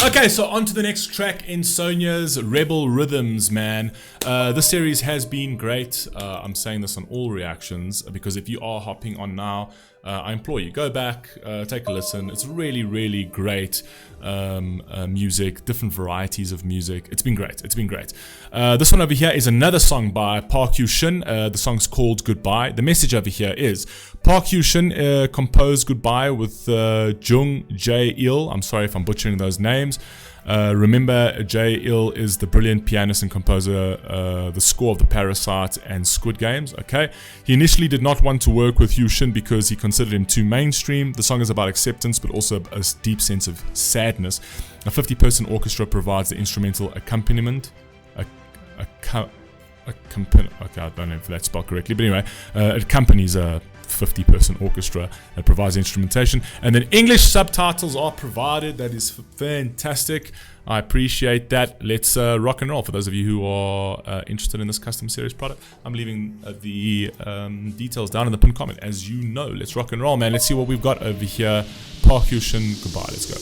Okay, so on to the next track in Sonia's Rebel Rhythms, man. This series has been great. I'm saying this on all reactions because if you are hopping on now, I implore you, go back, take a listen. It's really, really great music, different varieties of music. It's been great. It's been great. This one over here is another song by Hyo Shin. The song's called Goodbye. The message over here is Hyo Shin composed Goodbye with JUNG JAE Il. I'm sorry if I'm butchering those names. Remember, JAE Il is the brilliant pianist and composer, the score of the Parasite and Squid Games. Okay, he initially did not want to work with Hyo Shin because he considered him too mainstream. The song is about acceptance, but also a deep sense of sadness. A 50-person orchestra provides the instrumental accompaniment. Okay, I don't know if that's spelled correctly, but anyway, it accompanies a 50-person orchestra that provides instrumentation, and then English subtitles are provided. That is fantastic. I appreciate that. Let's rock and roll. For those of you who are interested in this custom series product, I'm leaving the details down in the pinned comment, as you know. Let's rock and roll, man. Let's see what we've got over here. Hyo Shin, Goodbye. Let's go.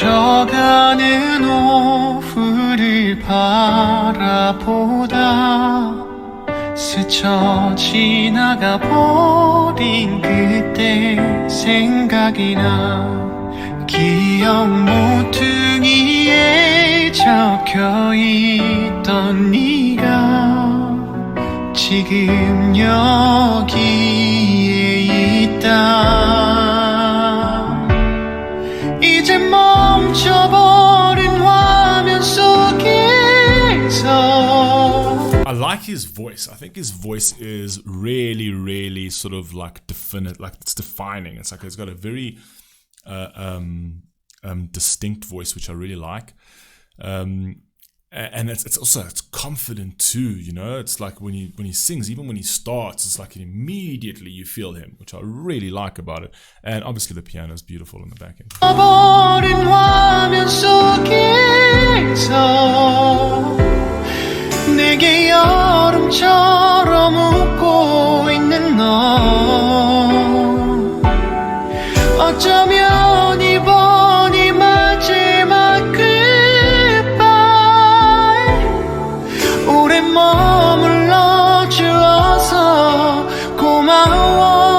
멀어져가는 오후를 바라보다 스쳐 지나가 버린 그때 생각이 나 기억 모퉁이에 적혀있던 네가 지금 여기에 있다 이제 멈춰버린 화면 속에서 I like his voice. I think his voice is really, really sort of like definite, like it's defining. It's like it's got a very distinct voice, which I really like. And it's also confident too, you know. It's like when he sings, even when he starts, it's like immediately you feel him, which I really like about it. And obviously the piano is beautiful in the back end. 내게 여름처럼 웃고 있는 너 어쩌면 이번이 마지막 오래 머물러 주어서 고마워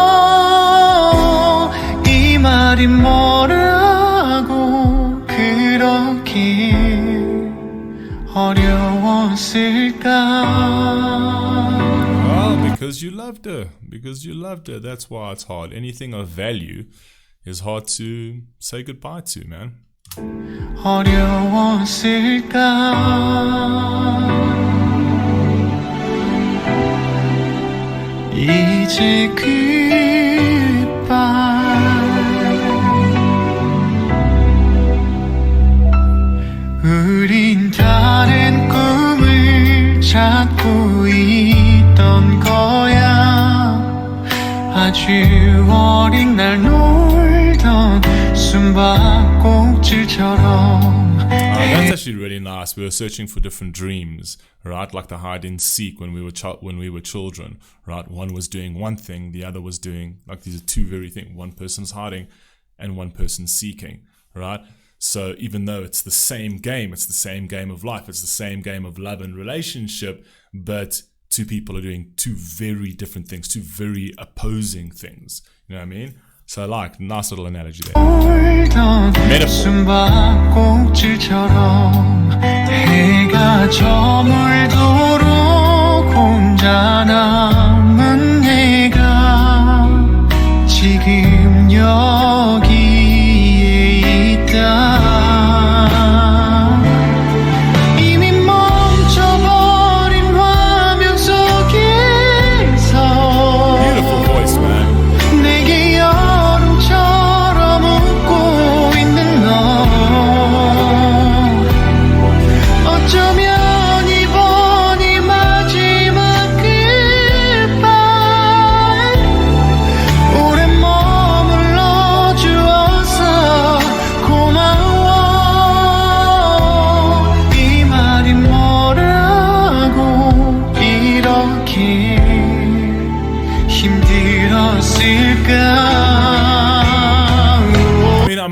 이 말이 뭐라고 그렇게 어려웠을까 Well, because you loved her. Because you loved her. That's why it's hard. Anything of value is hard to say goodbye to, man. 어려웠을까 이제 goodbye 우린 다른 꿈을 찾고 있던 거야 아주 어린 날 놀던 숨바꼭질처럼 That's actually really nice. We were searching for different dreams, right? Like the hide and seek when we were children, right? One was doing one thing, the other was doing, like these are two very things. One person's hiding and one person's seeking, right? So even though it's the same game, it's the same game of life, it's the same game of love and relationship, but two people are doing two very different things, two very opposing things. You know what I mean? So I like, nice little analogy there. 숨바꼭질처럼 해가 저물도록 혼자 남은 내가 지금 여기에 있다 이미 멈춰버린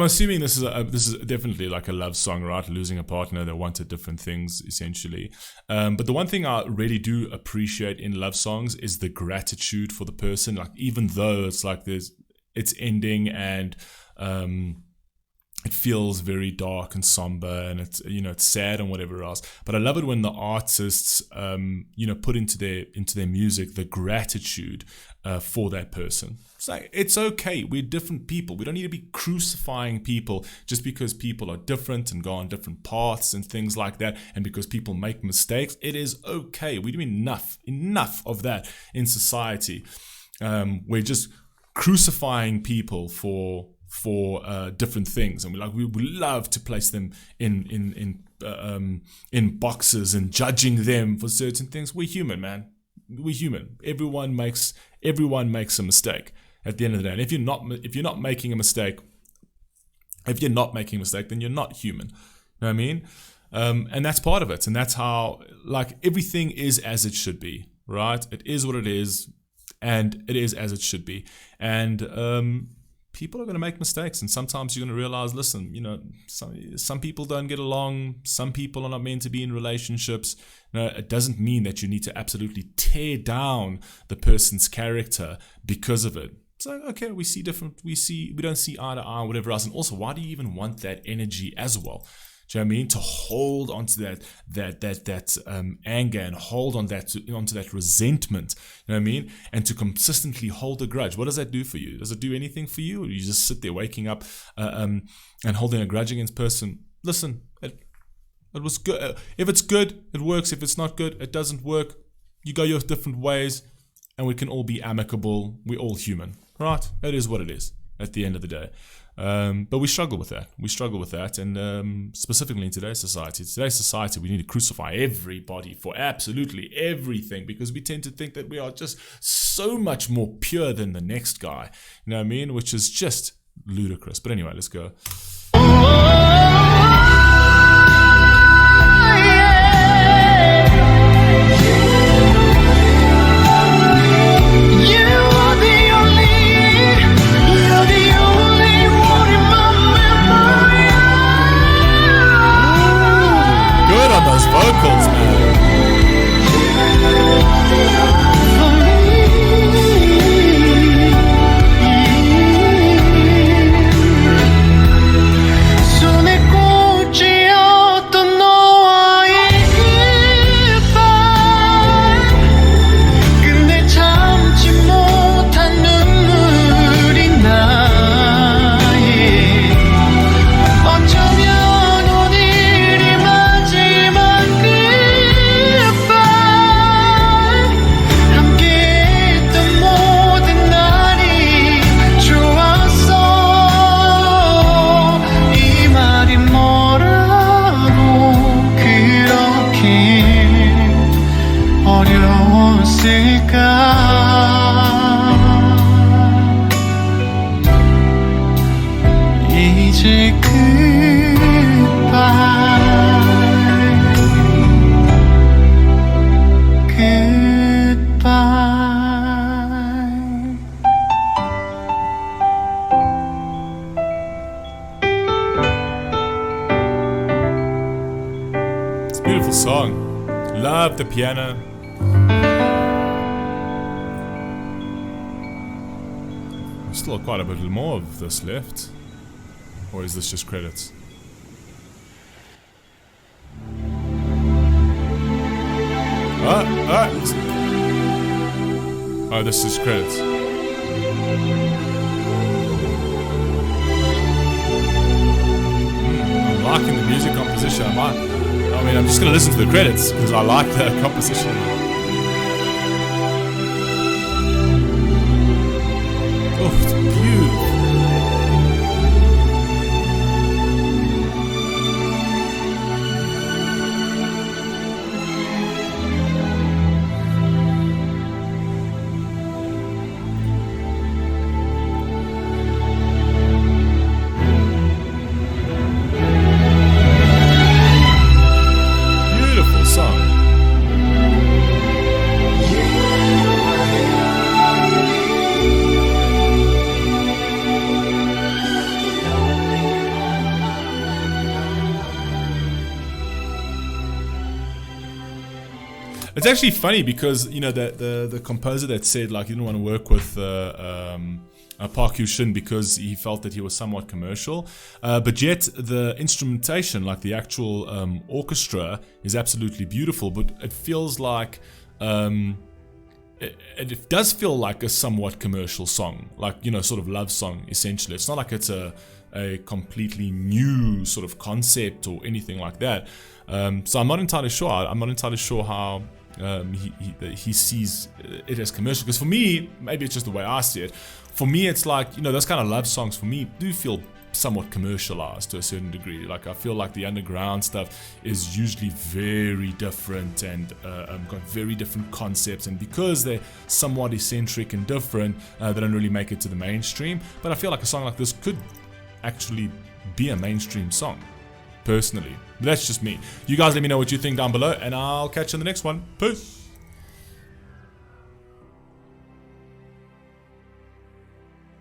assuming this is definitely like a love song, right? Losing a partner that wanted different things, essentially. But the one thing I really do appreciate in love songs is the gratitude for the person. Like, even though it's like it's ending and it feels very dark and somber, and it's, you know, it's sad and whatever else. But I love it when the artists, you know, put into their music the gratitude for that person. It's like, it's okay. We're different people. We don't need to be crucifying people just because people are different and go on different paths and things like that. And because people make mistakes, it is okay. We do enough of that in society. We're just crucifying people for different things, and we would love to place them in boxes and judging them for certain things. We're human, man. We're human. Everyone makes a mistake at the end of the day. And if you're not making a mistake, then you're not human. You know what I mean? And that's part of it. And that's how, like, everything is as it should be, right? It is what it is, and it is as it should be. And people are going to make mistakes, and sometimes you're going to realize, listen, you know, some people don't get along, some people are not meant to be in relationships. No, it doesn't mean that you need to absolutely tear down the person's character because of it. So, okay, we don't see eye to eye, whatever else. And also, why do you even want that energy as well? Do you know what I mean? To hold onto that anger and hold onto that resentment. You know what I mean? And to consistently hold a grudge. What does that do for you? Does it do anything for you? Or you just sit there waking up and holding a grudge against person? Listen, it was good. If it's good, it works. If it's not good, it doesn't work. You go your different ways, and we can all be amicable. We're all human, right? It is what it is at the end of the day. But we struggle with that. And specifically in today's society, we need to crucify everybody for absolutely everything, because we tend to think that we are just so much more pure than the next guy. You know what I mean? Which is just ludicrous. But anyway, let's go. On those vocals, man. 이제 goodbye. It's a beautiful song. Love the piano. Still quite a bit more of this left. Or is this just credits? Oh, this is credits. I'm liking the music composition. I'm just gonna listen to the credits because I like the composition. Oh, it's beautiful. It's actually funny because you know the composer that said like he didn't want to work with Park Hyo Shin because he felt that he was somewhat commercial, but yet the instrumentation, like the actual orchestra, is absolutely beautiful. But it feels like it does feel like a somewhat commercial song, like you know, sort of love song essentially. It's not like it's a completely new sort of concept or anything like that. So I'm not entirely sure. I'm not entirely sure how he sees it as commercial. Because for me, maybe it's just the way I see it. For me, it's like, you know, those kind of love songs for me do feel somewhat commercialized to a certain degree. Like I feel like the underground stuff is usually very different and got very different concepts, and because they're somewhat eccentric and different, they don't really make it to the mainstream. But I feel like a song like this could actually be a mainstream song, personally. But that's just me. You guys let me know what you think down below, and I'll catch you in the next one. Peace.